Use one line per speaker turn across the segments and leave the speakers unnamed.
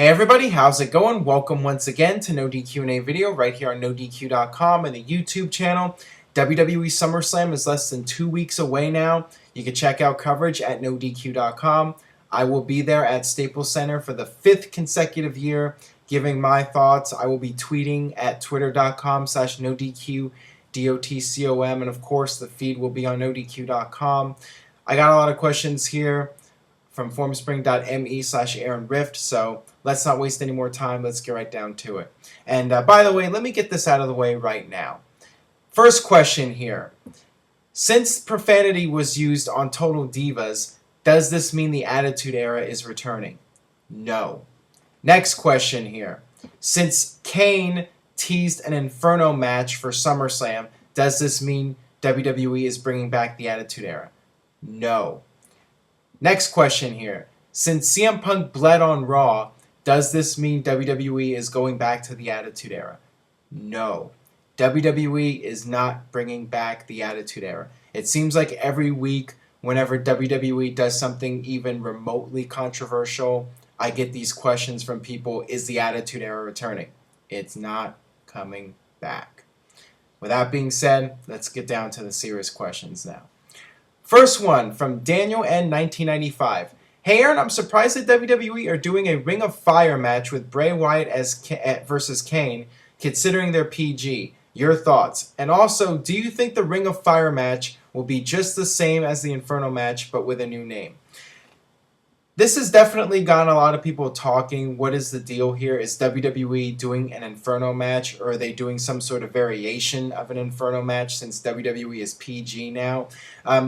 Hey everybody, how's it going? Welcome once again to NoDQ&A video right here on NoDQ.com and the YouTube channel. WWE Summerslam is less than 2 weeks away now. You can check out coverage at NoDQ.com. I will be there at Staples Center for the 5th consecutive year giving my thoughts. I will be tweeting at twitter.com/NoDQ.com, and of course the feed will be on NoDQ.com. I got a lot of questions here from formspring.me/Aaron Rift, so let's not waste any more time. Let's get right down to it. And by the way, let me get this out of the way right now. First question here. Since profanity was used on Total Divas, does this mean the Attitude Era is returning? No. Next question here. Since Kane teased an Inferno match for SummerSlam, does this mean WWE is bringing back the Attitude Era? No. Next question here. Since CM Punk bled on Raw, does this mean WWE is going back to the Attitude Era? No. WWE is not bringing back the Attitude Era. It seems like every week, whenever WWE does something even remotely controversial, I get these questions from people, is the Attitude Era returning? It's not coming back. With that being said, let's get down to the serious questions now. First one from Daniel N. 1995. Hey Aaron, I'm surprised that WWE are doing a Ring of Fire match with Bray Wyatt versus Kane, considering their PG. Your thoughts? And also, do you think the Ring of Fire match will be just the same as the Inferno match, but with a new name? This has definitely gotten a lot of people talking. What is the deal here? Is WWE doing an Inferno match, or are they doing some sort of variation of an Inferno match since WWE is PG now?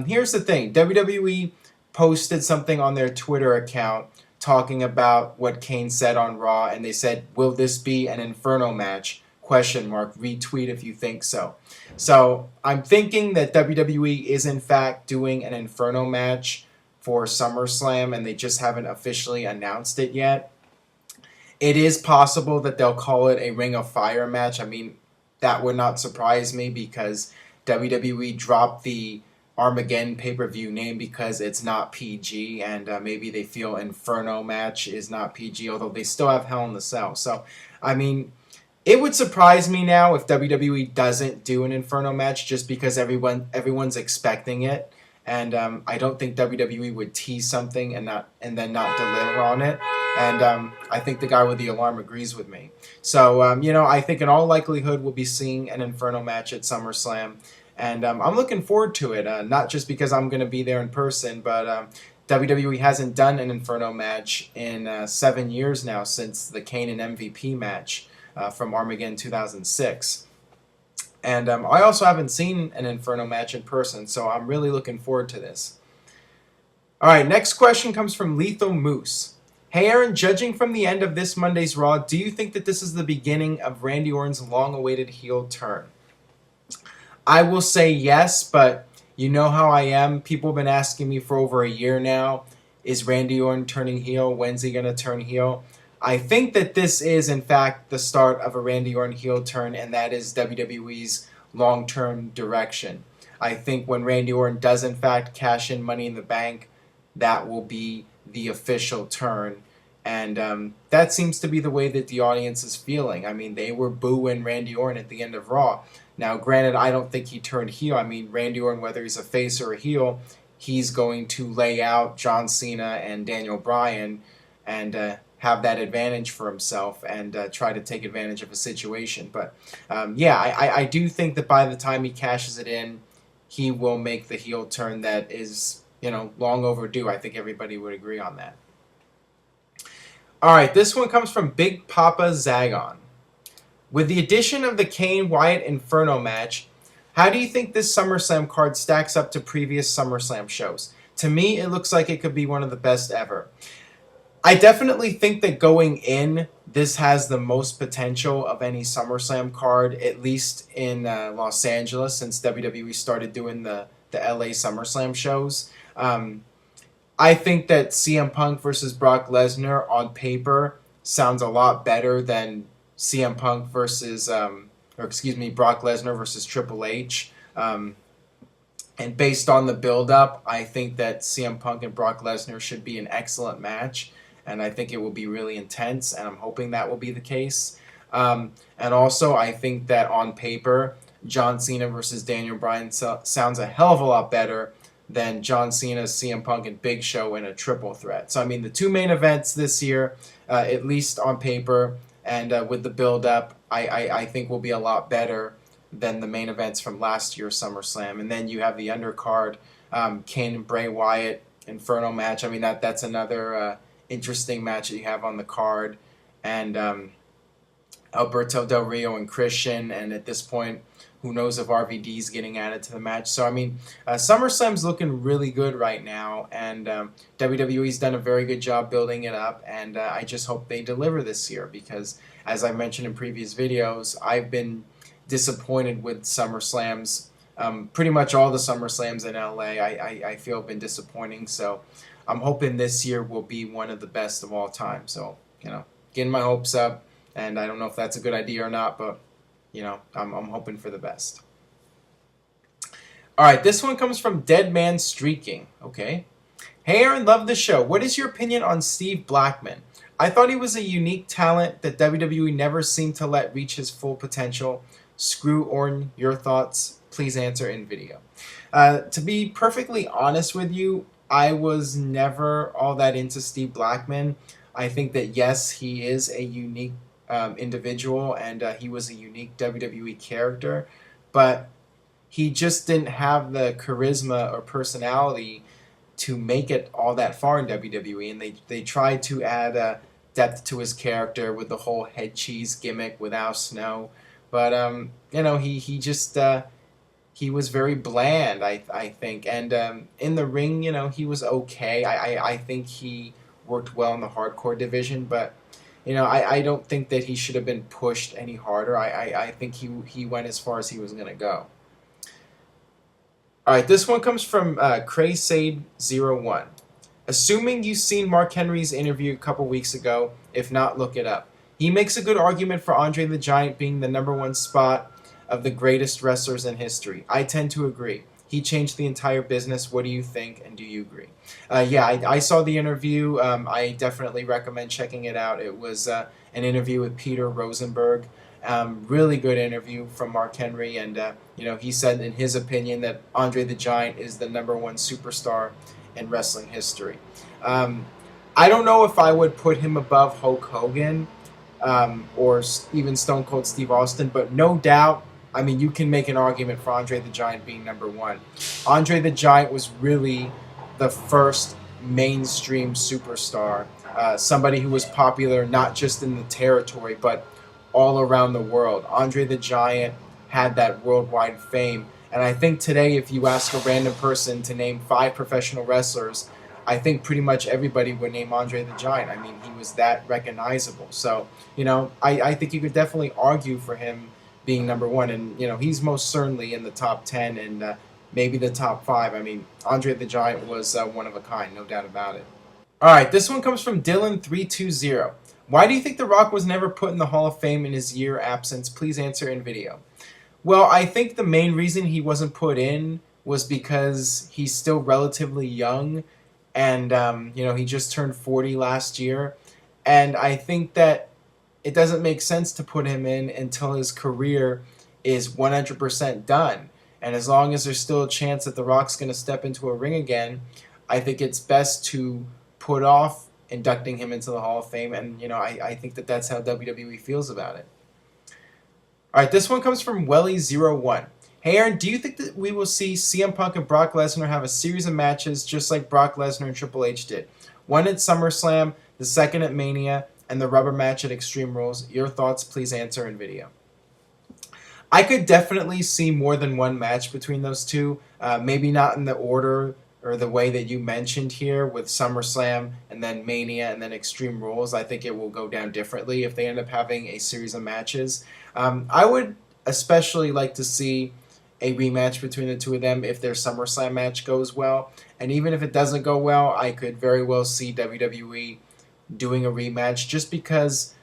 Here's the thing. WWE posted something on their Twitter account talking about what Kane said on Raw, and they said, will this be an Inferno match? ? Retweet if you think so. So I'm thinking that WWE is in fact doing an Inferno match for SummerSlam, and they just haven't officially announced it yet. It is possible that they'll call it a Ring of Fire match. I mean, that would not surprise me because WWE dropped the Armageddon pay-per-view name because it's not PG, and maybe they feel Inferno match is not PG, although they still have Hell in the Cell. So, I mean, it would surprise me now if WWE doesn't do an Inferno match just because everyone's expecting it. And I don't think WWE would tease something and then not deliver on it. And I think the guy with the alarm agrees with me. So, I think in all likelihood we'll be seeing an Inferno match at SummerSlam. And I'm looking forward to it, not just because I'm going to be there in person, but WWE hasn't done an Inferno match in 7 years now since the Kane and MVP match from Armageddon 2006. And I also haven't seen an Inferno match in person, so I'm really looking forward to this. All right, next question comes from Lethal Moose. Hey Aaron, judging from the end of this Monday's Raw, do you think that this is the beginning of Randy Orton's long-awaited heel turn? I will say yes, but you know how I am. People have been asking me for over a year now, is Randy Orton turning heel? When's he going to turn heel? I think that this is, in fact, the start of a Randy Orton heel turn, and that is WWE's long-term direction. I think when Randy Orton does, in fact, cash in Money in the Bank, that will be the official turn. And that seems to be the way that the audience is feeling. I mean, they were booing Randy Orton at the end of Raw. Now, granted, I don't think he turned heel. I mean, Randy Orton, whether he's a face or a heel, he's going to lay out John Cena and Daniel Bryan and have that advantage for himself and try to take advantage of a situation. But I do think that by the time he cashes it in, he will make the heel turn that is, long overdue. I think everybody would agree on that. All right, this one comes from Big Papa Zagon. With the addition of the Kane Wyatt Inferno match, how do you think this SummerSlam card stacks up to previous SummerSlam shows? To me, it looks like it could be one of the best ever. I definitely think that going in, this has the most potential of any SummerSlam card, at least in Los Angeles, since WWE started doing the LA SummerSlam shows. I think that CM Punk versus Brock Lesnar on paper sounds a lot better than CM Punk versus, Brock Lesnar versus Triple H. And based on the build-up, I think that CM Punk and Brock Lesnar should be an excellent match. and I think it will be really intense, and I'm hoping that will be the case. And also, I think that on paper, John Cena versus Daniel Bryan sounds a hell of a lot better than John Cena, CM Punk, and Big Show in a triple threat. So, I mean, the two main events this year, at least on paper, and with the build-up, I think will be a lot better than the main events from last year's SummerSlam. And then you have the undercard, Kane and Bray Wyatt Inferno match. I mean, that's another interesting match that you have on the card. And Alberto Del Rio and Christian, and at this point, who knows if RVD's getting added to the match. So, I mean, SummerSlam's looking really good right now, and WWE's done a very good job building it up, and I just hope they deliver this year because, as I mentioned in previous videos, I've been disappointed with SummerSlams. Pretty much all the SummerSlams in LA, I feel have been disappointing, so I'm hoping this year will be one of the best of all time. So, getting my hopes up. And I don't know if that's a good idea or not, but, I'm hoping for the best. All right, this one comes from Dead Man Streaking, okay? Hey, Aaron, love the show. What is your opinion on Steve Blackman? I thought he was a unique talent that WWE never seemed to let reach his full potential. Screw Orton, your thoughts? Please answer in video. To be perfectly honest with you, I was never all that into Steve Blackman. I think that, yes, he is a unique individual, and he was a unique WWE character, but he just didn't have the charisma or personality to make it all that far in WWE, and they tried to add depth to his character with the whole head cheese gimmick with Al Snow, but he just he was very bland, I think, and in the ring, he was okay. I think he worked well in the hardcore division, but I don't think that he should have been pushed any harder. I think he went as far as he was going to go. All right, this one comes from Craysade01. Assuming you've seen Mark Henry's interview a couple weeks ago, if not, look it up. He makes a good argument for Andre the Giant being the #1 spot of the greatest wrestlers in history. I tend to agree. He changed the entire business. What do you think, and do you agree? Yeah, I saw the interview. I definitely recommend checking it out. It was an interview with Peter Rosenberg. Really good interview from Mark Henry, and he said in his opinion that Andre the Giant is the #1 superstar in wrestling history. I don't know if I would put him above Hulk Hogan or even Stone Cold Steve Austin, but no doubt, I mean, you can make an argument for Andre the Giant being #1. Andre the Giant was really the first mainstream superstar, somebody who was popular not just in the territory, but all around the world. Andre the Giant had that worldwide fame, and I think today, if you ask a random person to name 5 professional wrestlers, I think pretty much everybody would name Andre the Giant. I mean, he was that recognizable. So, I think you could definitely argue for him being #1, and he's most certainly in the top 10 and maybe the top 5. I mean, Andre the Giant was one of a kind, no doubt about it. All right, this one comes from Dylan320. Why do you think The Rock was never put in the Hall of Fame in his year absence? Please answer in video. Well, I think the main reason he wasn't put in was because he's still relatively young, and he just turned 40 last year, and I think that it doesn't make sense to put him in until his career is 100% done. And as long as there's still a chance that The Rock's going to step into a ring again, I think it's best to put off inducting him into the Hall of Fame. And, I think that that's how WWE feels about it. All right, this one comes from Welly01. Hey, Aaron, do you think that we will see CM Punk and Brock Lesnar have a series of matches just like Brock Lesnar and Triple H did? One at SummerSlam, the second at Mania, and the rubber match at Extreme Rules. Your thoughts, please answer in video. I could definitely see more than one match between those two. Maybe not in the order or the way that you mentioned here with SummerSlam and then Mania and then Extreme Rules. I think it will go down differently if they end up having a series of matches. I would especially like to see a rematch between the two of them if their SummerSlam match goes well. And even if it doesn't go well, I could very well see WWE doing a rematch just because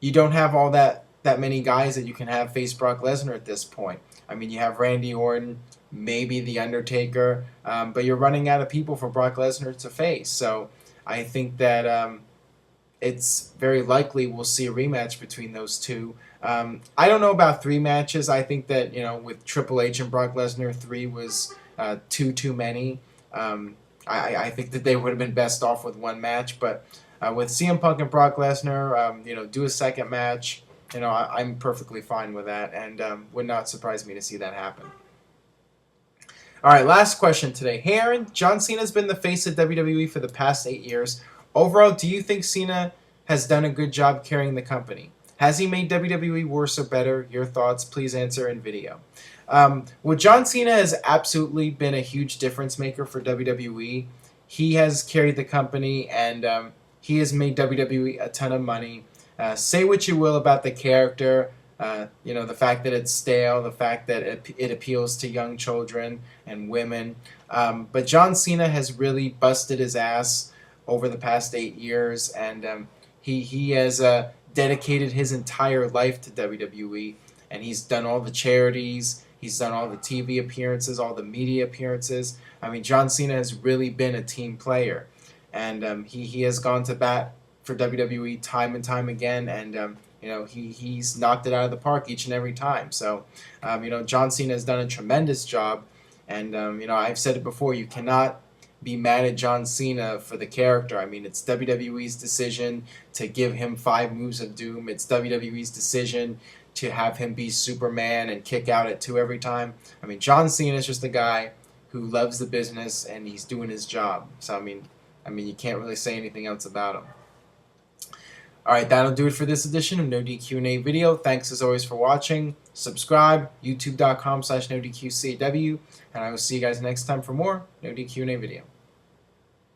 you don't have all that many guys that you can have face Brock Lesnar at this point. I mean, you have Randy Orton, maybe The Undertaker, but you're running out of people for Brock Lesnar to face. So I think that it's very likely we'll see a rematch between those two. I don't know about 3 matches. I think that, with Triple H and Brock Lesnar, 3 was too many. I think that they would have been best off with 1 match, but with CM Punk and Brock Lesnar, do a second match. I'm perfectly fine with that, and would not surprise me to see that happen. All right, last question today. Hey, Aaron, John Cena's been the face of WWE for the past 8 years. Overall, do you think Cena has done a good job carrying the company? Has he made WWE worse or better? Your thoughts, please answer in video. Well, John Cena has absolutely been a huge difference maker for WWE. He has carried the company, and he has made WWE a ton of money. Say what you will about the character, the fact that it's stale, the fact that it appeals to young children and women. But John Cena has really busted his ass over the past 8 years, and he has dedicated his entire life to WWE, and he's done all the charities, he's done all the TV appearances, all the media appearances. I mean, John Cena has really been a team player, and he has gone to bat for WWE time and time again, and he's knocked it out of the park each and every time. So, John Cena has done a tremendous job, and I've said it before, you cannot be mad at John Cena for the character. I mean, it's WWE's decision to give him 5 moves of doom. It's WWE's decision to have him be Superman and kick out at 2 every time. I mean, John Cena is just a guy who loves the business, and he's doing his job. So, I mean, you can't really say anything else about him. All right, that'll do it for this edition of NoDQ&A video. Thanks as always for watching. Subscribe, youtube.com/NoDQCAW, and I will see you guys next time for more NoDQ&A video.